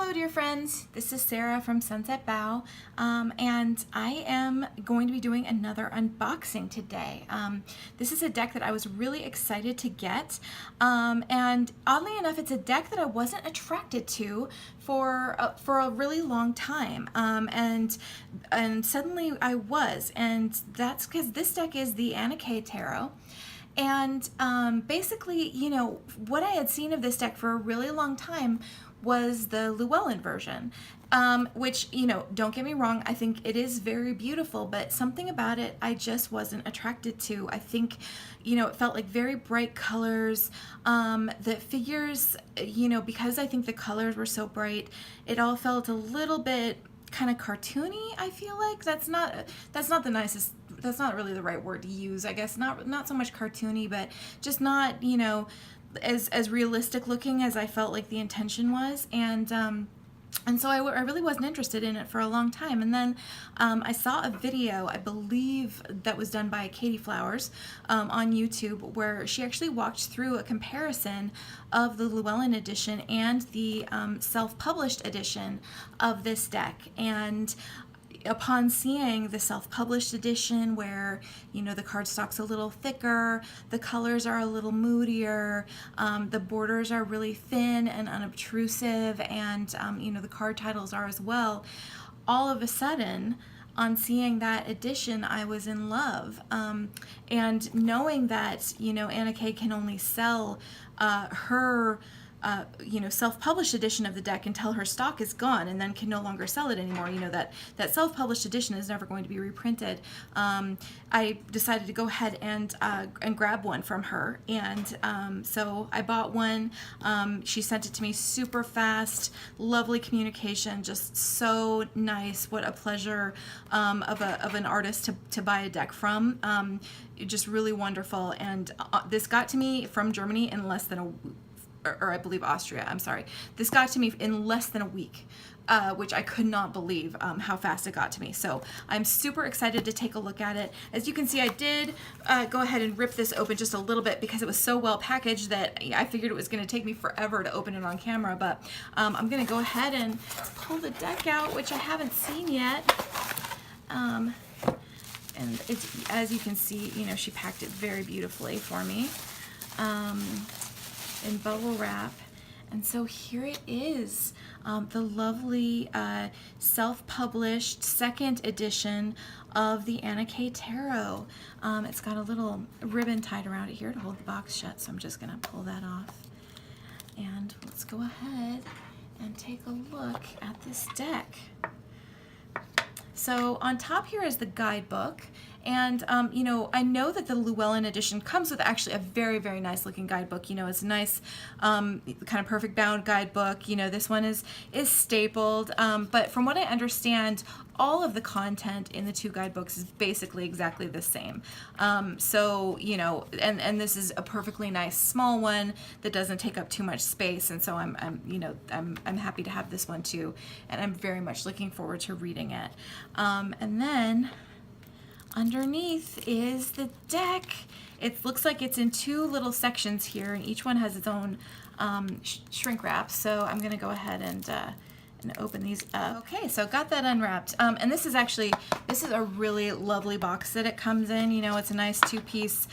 Hello dear friends, this is Sarah from Sunset Bow, and I am going to be doing another unboxing today. This is a deck that I was really excited to get, and oddly enough it's a deck that I wasn't attracted to for a really long time, and suddenly I was, and that's because this deck is the Arcana Tarot. And basically, you know, what I had seen of this deck for a really long time was the Llewellyn version, which, you know, don't get me wrong, I think it is very beautiful, but something about it I just wasn't attracted to. I think, you know, it felt like very bright colors. The figures, you know, because I think the colors were so bright, it all felt a little bit kind of cartoony. I feel like that's not the nicest, that's not really the right word to use, I guess. Not so much cartoony, but just not, you know, as realistic looking as I felt like the intention was. And so I really wasn't interested in it for a long time. And then I saw a video, I believe that was done by Katie Flowers on YouTube, where she actually walked through a comparison of the Llewellyn edition and the self-published edition of this deck. And upon seeing the self-published edition, where, you know, the cardstock's a little thicker, the colors are a little moodier, the borders are really thin and unobtrusive, and you know, the card titles are as well, all of a sudden, on seeing that edition, I was in love. And knowing that, you know, Anna Kay can only sell her you know, self-published edition of the deck until her stock is gone, and then can no longer sell it anymore. You know, that self-published edition is never going to be reprinted. I decided to go ahead and grab one from her, and so I bought one. She sent it to me super fast, lovely communication, just so nice. What a pleasure of an artist to buy a deck from. Just really wonderful, and this got to me from Germany in less than or I believe Austria, I'm sorry. This got to me in less than a week, which I could not believe how fast it got to me. So I'm super excited to take a look at it. As you can see, I did go ahead and rip this open just a little bit because it was so well packaged that I figured it was going to take me forever to open it on camera. But I'm going to go ahead and pull the deck out, which I haven't seen yet. And it's, as you can see, you know, she packed it very beautifully for me. In bubble wrap, and so here it is, the lovely self-published second edition of the Arcana Tarot. It's got a little ribbon tied around it here to hold the box shut, so I'm just gonna pull that off, and let's go ahead and take a look at this deck. So on top here is the guidebook, and you know, I know that the Llewellyn edition comes with actually a very, very nice looking guidebook. You know, it's a nice kind of perfect bound guidebook. You know, this one is stapled, but from what I understand, all of the content in the two guidebooks is basically exactly the same. So, you know, and this is a perfectly nice small one that doesn't take up too much space, and so I'm happy to have this one too, and I'm very much looking forward to reading it. And then underneath is the deck. It looks like it's in two little sections here, and each one has its own shrink wrap. So I'm going to go ahead and open these up. Okay, so got that unwrapped. And this is a really lovely box that it comes in. You know, it's a nice two-piece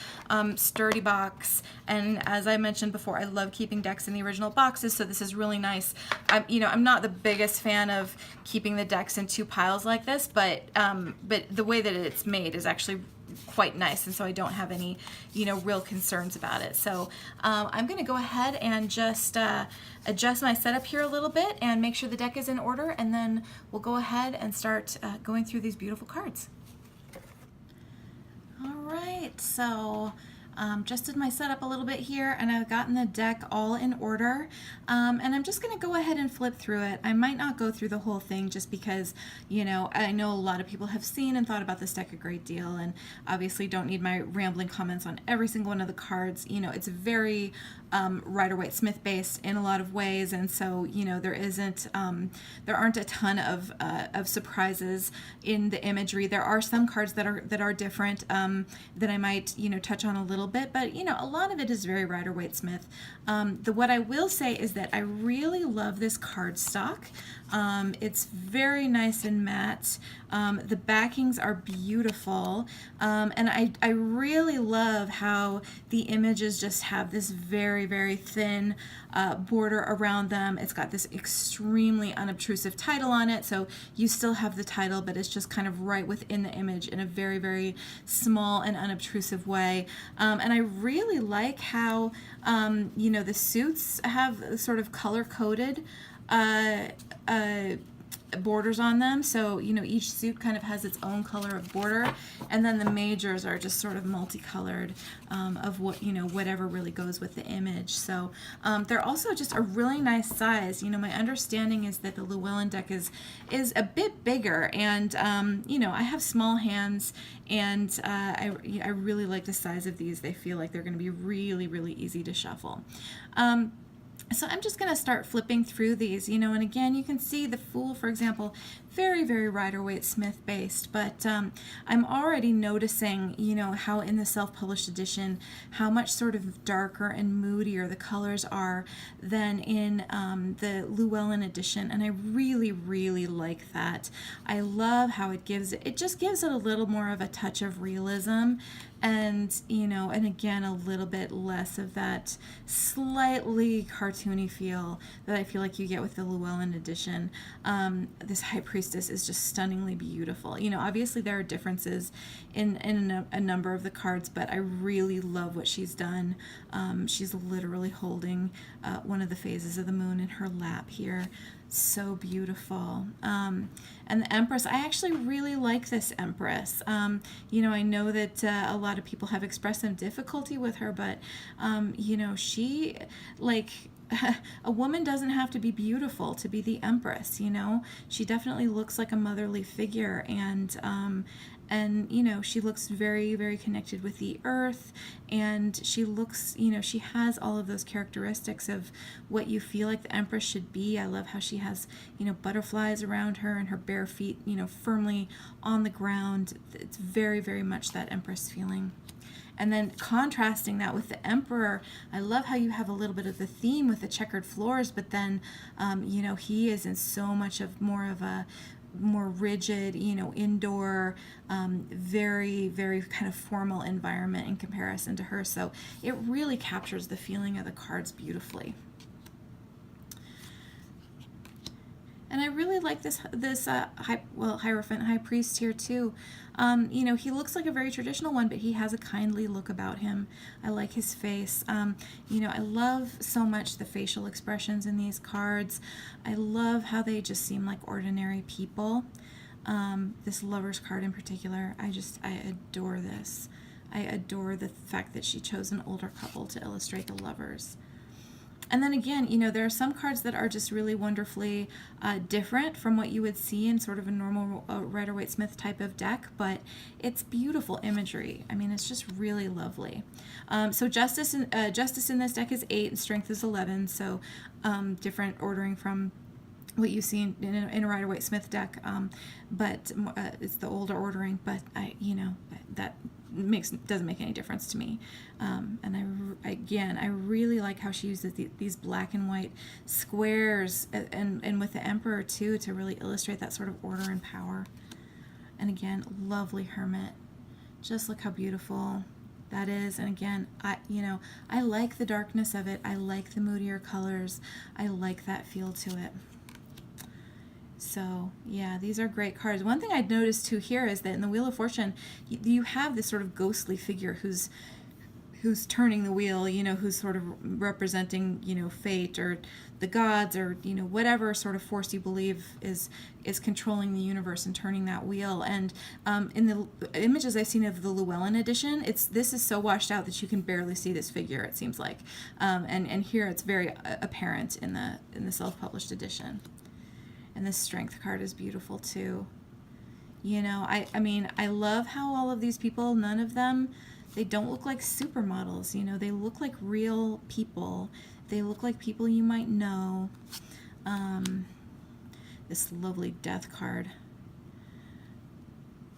sturdy box. And as I mentioned before, I love keeping decks in the original boxes, so this is really nice. You know, I'm not the biggest fan of keeping the decks in two piles like this, but the way that it's made is actually quite nice, and so I don't have any, you know, real concerns about it. So I'm going to go ahead and just adjust my setup here a little bit and make sure the deck is in order, and then we'll go ahead and start going through these beautiful cards. All right, so just did my setup a little bit here, and I've gotten the deck all in order, and I'm just going to go ahead and flip through it. I might not go through the whole thing just because, you know, I know a lot of people have seen and thought about this deck a great deal, and obviously don't need my rambling comments on every single one of the cards. You know, it's very Rider-Waite-Smith based in a lot of ways, and so there aren't a ton of surprises in the imagery. There are some cards that are different that I might touch on a little bit, but a lot of it is very Rider-Waite-Smith. What I will say is that I really love this cardstock. It's very nice and matte. The backings are beautiful, and I really love how the images just have this very, very thin border around them. It's got this extremely unobtrusive title on it, so you still have the title, but it's just kind of right within the image in a very, very small and unobtrusive way. And I really like how the suits have sort of color-coded borders on them, so each suit kind of has its own color of border, and then the majors are just sort of multicolored of whatever really goes with the image. So they're also just a really nice size. My understanding is that the Llewellyn deck is a bit bigger, and I have small hands, and I really like the size of these. They feel like they're going to be really, really easy to shuffle. So I'm just going to start flipping through these, and again, you can see the Fool, for example, very, very Rider-Waite-Smith based, but I'm already noticing, how in the self-published edition, how much sort of darker and moodier the colors are than in the Llewellyn edition, and I really, really like that. I love how it just gives it a little more of a touch of realism, and and again, a little bit less of that slightly cartoony feel that I feel like you get with the Llewellyn edition. This High Priestess is just stunningly beautiful. Obviously there are differences in a number of the cards, but I really love what she's done. She's literally holding one of the phases of the moon in her lap here. So beautiful. And the Empress, I actually really like this Empress. I know that a lot of people have expressed some difficulty with her, but she, like, a woman doesn't have to be beautiful to be the Empress. She definitely looks like a motherly figure, and she looks very, very connected with the earth, and she looks, she has all of those characteristics of what you feel like the Empress should be. I love how she has, butterflies around her, and her bare feet, firmly on the ground. It's very, very much that Empress feeling. And then contrasting that with the Emperor, I love how you have a little bit of the theme with the checkered floors, but then, he is in so much of more rigid, indoor, very, very kind of formal environment in comparison to her. So it really captures the feeling of the cards beautifully. And I really like this Hierophant, High Priest here too. He looks like a very traditional one, but he has a kindly look about him. I like his face. I love so much the facial expressions in these cards. I love how they just seem like ordinary people. This Lover's card in particular, I adore this. I adore the fact that she chose an older couple to illustrate the lovers. And then again, there are some cards that are just really wonderfully different from what you would see in sort of a normal Rider-Waite-Smith type of deck, but it's beautiful imagery. I mean, it's just really lovely. So Justice in this deck is 8 and Strength is 11, so different ordering from what you see in a Rider-Waite-Smith deck, but it's the older ordering, but that doesn't make any difference to me. And I really like how she uses these black and white squares and with the Emperor too, to really illustrate that sort of order and power. And again, lovely Hermit. Just look how beautiful that is. And again, I like the darkness of it. I like the moodier colors. I like that feel to it. So yeah, these are great cards. One thing I'd noticed too here is that in the Wheel of Fortune, you have this sort of ghostly figure who's turning the wheel, who's sort of representing, fate or the gods or, whatever sort of force you believe is controlling the universe and turning that wheel. And in the images I've seen of the Llewellyn edition, this is so washed out that you can barely see this figure, it seems like. And here it's very apparent in the self-published edition. And this Strength card is beautiful too. I mean, I love how all of these people, none of them they don't look like supermodels, you know, they look like real people. They look like people you might know. This lovely death card.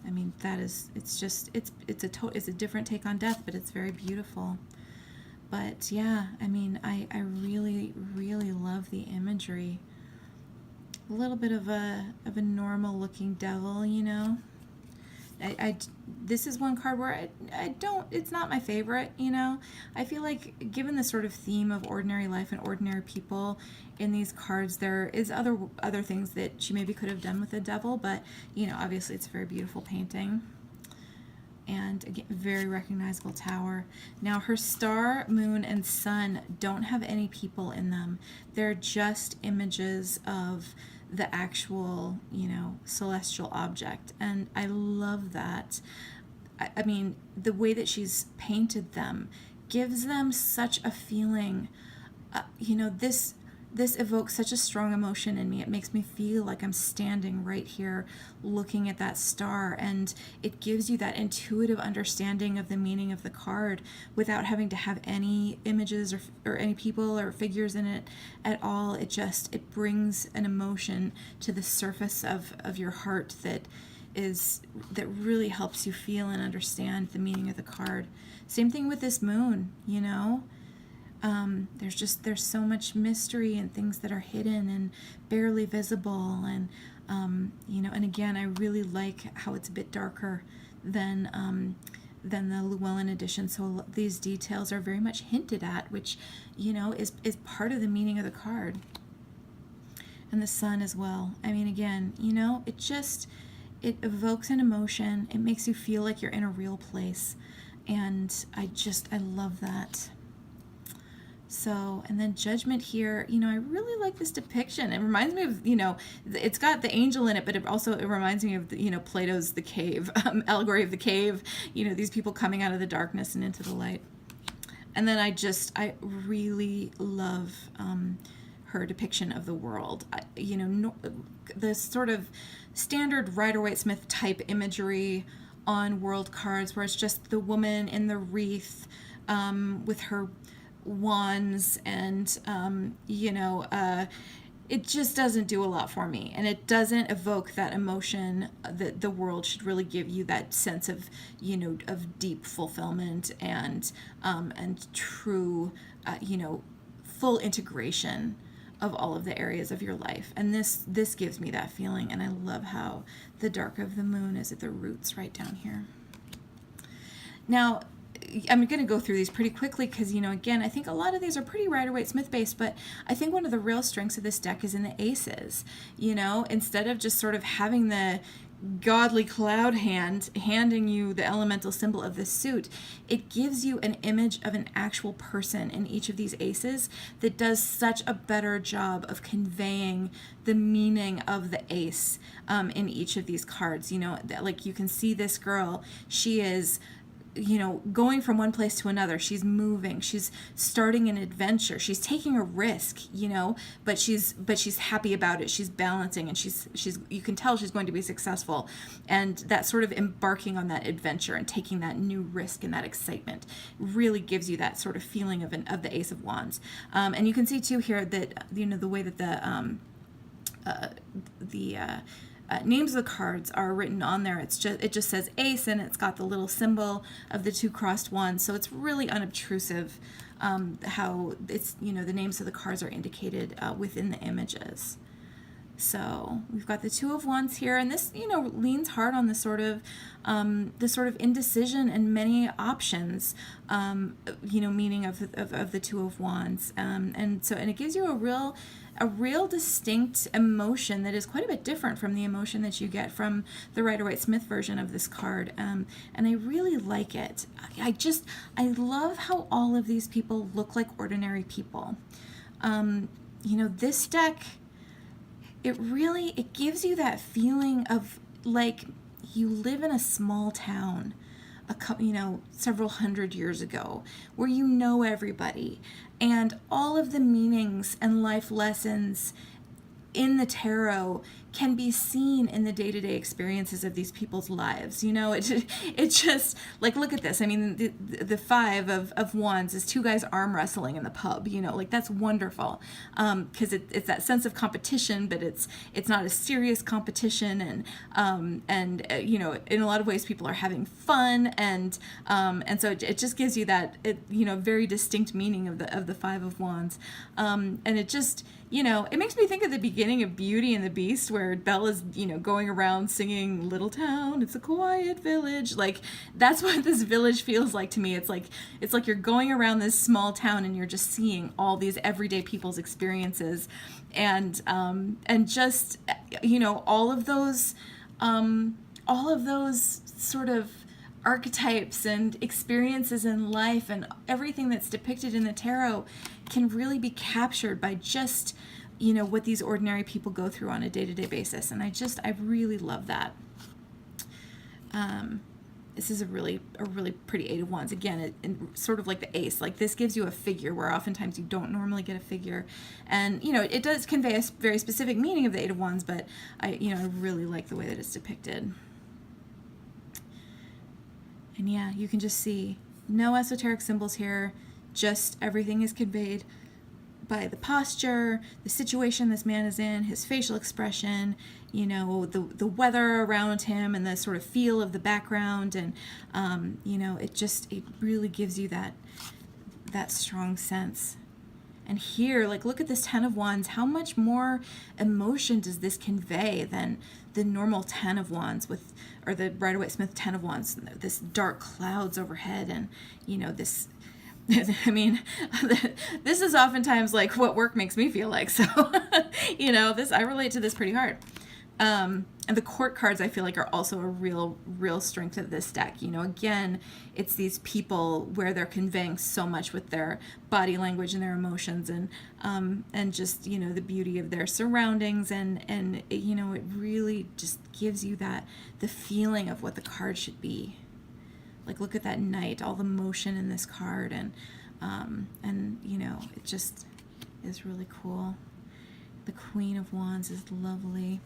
I mean, that is, it's just, it's a different take on death, but it's very beautiful. But yeah, I mean, I really, really love the imagery. A little bit of a normal looking devil, you know. This is one card where I don't, it's not my favorite, you know. I feel like given the sort of theme of ordinary life and ordinary people in these cards, there is other things that she maybe could have done with the devil, but, you know, obviously it's a very beautiful painting. And again, very recognizable tower. Now her star, moon, and sun don't have any people in them. They're just images of the actual, you know, celestial object. And I love that. I mean, the way that she's painted them gives them such a feeling, you know, this evokes such a strong emotion in me. It makes me feel like I'm standing right here looking at that star, and it gives you that intuitive understanding of the meaning of the card without having to have any images or any people or figures in it at all. It brings an emotion to the surface of your heart that really helps you feel and understand the meaning of the card. Same thing with this moon, you know. There's so much mystery and things that are hidden and barely visible, and you know, and again, I really like how it's a bit darker than the Llewellyn edition. So these details are very much hinted at, which, you know, is part of the meaning of the card. And the sun as well. I mean, again, you know, it evokes an emotion. It makes you feel like you're in a real place, and I love that. So, and then Judgment here, you know, I really like this depiction. It reminds me of, you know, it's got the angel in it, but it reminds me of, you know, Plato's The Cave, allegory of the cave, you know, these people coming out of the darkness and into the light. And then I really love her depiction of the world. You know, the sort of standard Rider-Waite-Smith type imagery on world cards, where it's just the woman in the wreath with her wands, and you know, it just doesn't do a lot for me, and it doesn't evoke that emotion that the world should really give you, that sense of, you know, of deep fulfillment and true, you know, full integration of all of the areas of your life. And this gives me that feeling, and I love how the dark of the moon is at the roots right down here. Now, I'm going to go through these pretty quickly because, you know, again, I think a lot of these are pretty Rider-Waite-Smith based, but I think one of the real strengths of this deck is in the aces. You know, instead of just sort of having the godly cloud hand handing you the elemental symbol of the suit, it gives you an image of an actual person in each of these aces that does such a better job of conveying the meaning of the ace in each of these cards. You know, like you can see this girl, she is, you know, going from one place to another. She's moving, she's starting an adventure, she's taking a risk, you know, but she's happy about it. She's balancing, and she's you can tell she's going to be successful, and that sort of embarking on that adventure and taking that new risk and that excitement really gives you that sort of feeling of the Ace of Wands. And you can see too here that, you know, the way that the names of the cards are written on there. It just says ace, and it's got the little symbol of the two crossed ones. So it's really unobtrusive how it's, you know, the names of the cards are indicated within the images. So we've got the Two of Wands here, and this, you know, leans hard on the sort of indecision and many options, you know, meaning of the Two of Wands, and it gives you a real distinct emotion that is quite a bit different from the emotion that you get from the Rider-Waite-Smith version of this card, and I really like it. I love how all of these people look like ordinary people. You know, this deck, it gives you that feeling of like you live in a small town, you know, several hundred years ago, where you know everybody, and all of the meanings and life lessons in the tarot can be seen in the day-to-day experiences of these people's lives. It just, like, look at this. I mean, the Five of Wands is two guys arm wrestling in the pub. Like, that's wonderful, because it's that sense of competition, but it's not a serious competition, and in a lot of ways people are having fun, and so it just gives you that very distinct meaning of the Five of Wands, and it just it makes me think of the beginning of Beauty and the Beast, where Bella's going around singing "Little Town, it's a quiet village." Like, that's what this village feels like to me. It's like you're going around this small town and you're just seeing all these everyday people's experiences, and just all of those sort of archetypes and experiences in life, and everything that's depicted in the tarot can really be captured by just what these ordinary people go through on a day-to-day basis. And I really love that. This is a really pretty Eight of Wands. Again, sort of like the Ace. Like, this gives you a figure where oftentimes you don't normally get a figure, and it does convey a very specific meaning of the Eight of Wands. But I really like the way that it's depicted. And yeah, you can just see no esoteric symbols here. Just everything is conveyed by the posture, the situation this man is in, his facial expression, the weather around him, and the sort of feel of the background, and it really gives you that strong sense. And here, like, look at this Ten of Wands. How much more emotion does this convey than the normal Ten of Wands or the Rider-Waite-Smith Ten of Wands? This dark clouds overhead, and this. I mean, this is oftentimes like what work makes me feel like. So, I relate to this pretty hard. And the court cards, I feel like, are also a real strength of this deck. Again, it's these people where they're conveying so much with their body language and their emotions, and just, the beauty of their surroundings, and it really just gives you the feeling of what the card should be. Like, look at that Knight, all the motion in this card, and it just is really cool. The Queen of Wands is lovely.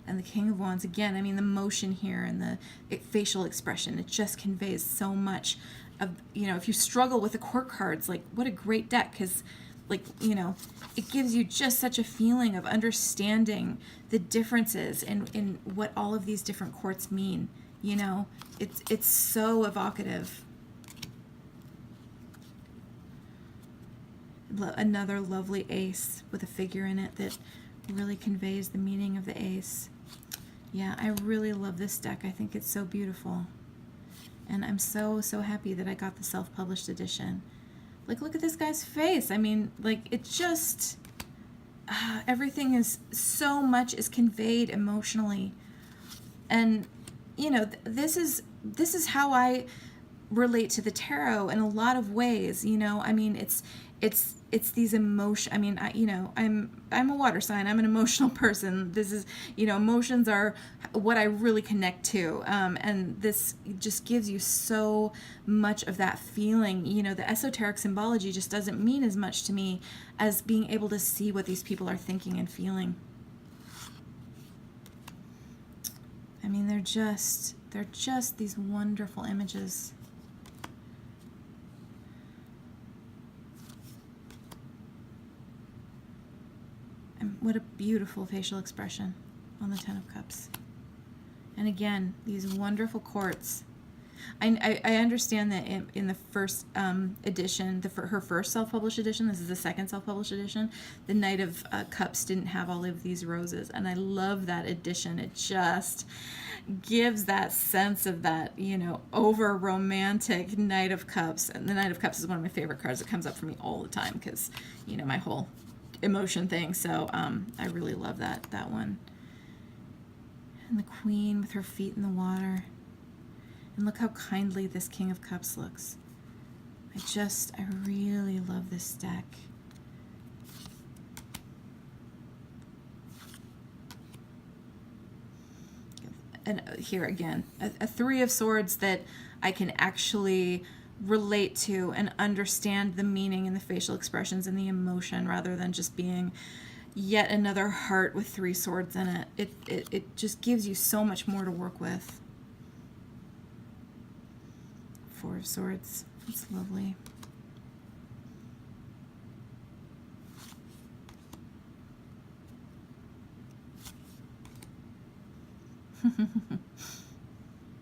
And the King of Wands, again, I mean, the motion here and the facial expression, it just conveys so much of, if you struggle with the court cards, like, what a great deck, because, like, it gives you just such a feeling of understanding the differences in what all of these different courts mean. It's so evocative. Another lovely Ace with a figure in it that really conveys the meaning of the Ace. Yeah, I really love this deck. I think it's so beautiful. And I'm so happy that I got the self-published edition. Like, look at this guy's face. I mean, like, it just... everything is... so much is conveyed emotionally. And... this is how I relate to the tarot in a lot of ways. I mean, it's these emotion. I mean, I'm a water sign. I'm an emotional person. This is, emotions are what I really connect to. And this just gives you so much of that feeling. The esoteric symbology just doesn't mean as much to me as being able to see what these people are thinking and feeling. I mean, they're just these wonderful images. And what a beautiful facial expression on the Ten of Cups. And again, these wonderful courts. I understand that in the first edition, her first self-published edition, this is the second self-published edition, the Knight of Cups didn't have all of these roses, and I love that edition. It just gives that sense of that, over-romantic Knight of Cups. And the Knight of Cups is one of my favorite cards. It comes up for me all the time because, my whole emotion thing. So I really love that one. And the Queen with her feet in the water. And look how kindly this King of Cups looks. I really love this deck. And here again, a Three of Swords that I can actually relate to and understand the meaning and the facial expressions and the emotion, rather than just being, yet another heart with 3 swords in it. It just gives you so much more to work with. 4 of Swords. It's lovely.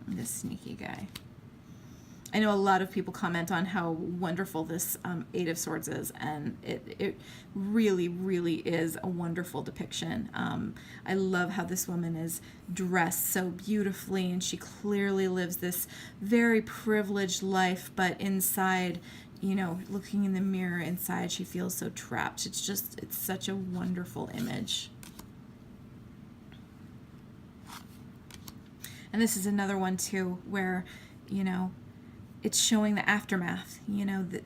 This sneaky guy. I know a lot of people comment on how wonderful this 8 of Swords is, and it really, really is a wonderful depiction. I love how this woman is dressed so beautifully, and she clearly lives this very privileged life, but inside, you know, looking in the mirror inside, she feels so trapped. It's such a wonderful image. And this is another one, too, where, you know, it's showing the aftermath, you know, that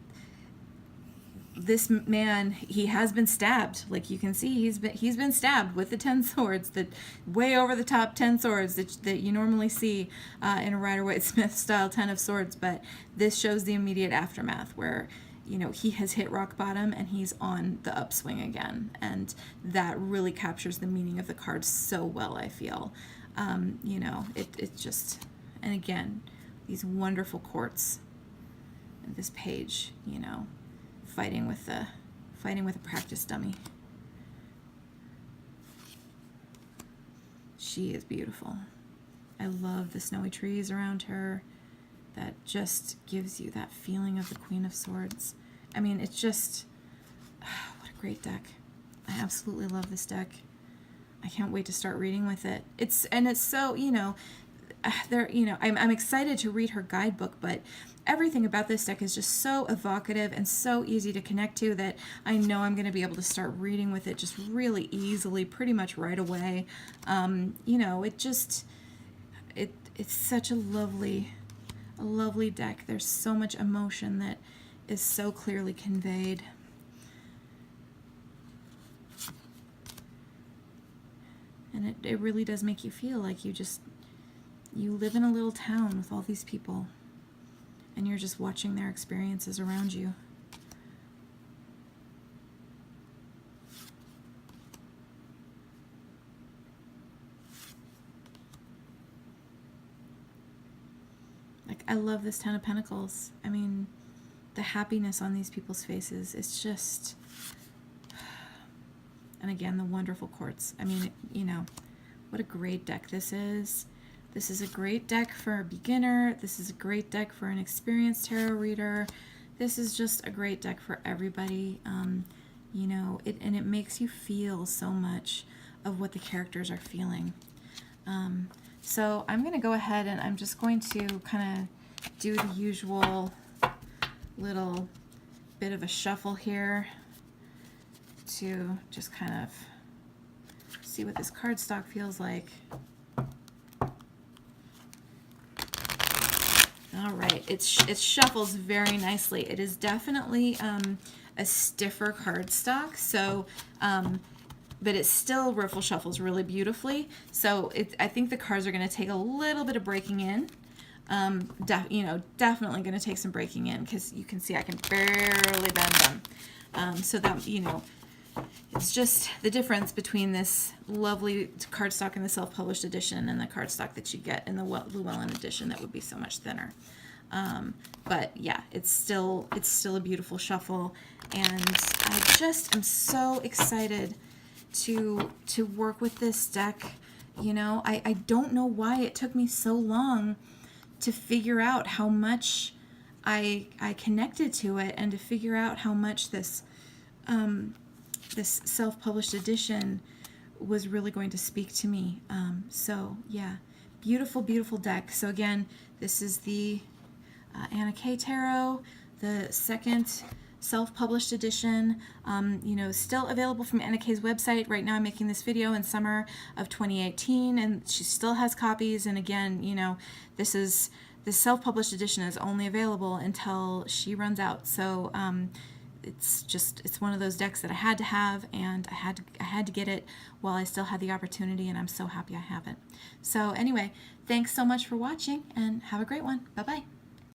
this man, he has been stabbed. Like you can see, he's been stabbed with the 10 swords, that way over the top 10 swords that you normally see in a Rider-Waite-Smith style 10 of Swords. But this shows the immediate aftermath where, you know, he has hit rock bottom and he's on the upswing again. And that really captures the meaning of the card so well, I feel. You know, it just, and again, these wonderful courts, and this page, you know, fighting with a practice dummy. She is beautiful. I love the snowy trees around her. That just gives you that feeling of the Queen of Swords. I mean, it's just, what a great deck. I absolutely love this deck. I can't wait to start reading with it. It's so, you know, I'm excited to read her guidebook, but everything about this deck is just so evocative and so easy to connect to that I know I'm going to be able to start reading with it just really easily, pretty much right away. You know, it's such a lovely deck. There's so much emotion that is so clearly conveyed. And it really does make you feel like you live in a little town with all these people, and you're just watching their experiences around you. Like, I love this 10 of Pentacles. I mean, the happiness on these people's faces, it's just, and again, the wonderful courts. I mean, you know, what a great deck this is. This is a great deck for a beginner. This is a great deck for an experienced tarot reader. This is just a great deck for everybody. You know, it makes you feel so much of what the characters are feeling. So I'm going to go ahead and I'm just going to kind of do the usual little bit of a shuffle here to just kind of see what this cardstock feels like. All right, it shuffles very nicely. It is definitely a stiffer cardstock, so but it still riffle shuffles really beautifully. So I think the cards are going to take a little bit of breaking in. You know, definitely going to take some breaking in because you can see I can barely bend them. So that, you know, it's just the difference between this lovely cardstock in the self-published edition and the cardstock that you get in the Llewellyn edition that would be so much thinner. But yeah, it's still a beautiful shuffle, and I just am so excited to work with this deck. You know, I don't know why it took me so long to figure out how much I connected to it, and to figure out how much this this self-published edition was really going to speak to me. So yeah, beautiful, beautiful deck. So again, this is the Anna K Tarot, the second self-published edition. You know, still available from Anna K's website. Right now I'm making this video in summer of 2018, and she still has copies. And again, you know, the self-published edition is only available until she runs out. So it's one of those decks that I had to have, and I had to get it while I still had the opportunity, and I'm so happy I have it. So anyway, thanks so much for watching, and have a great one. Bye-bye.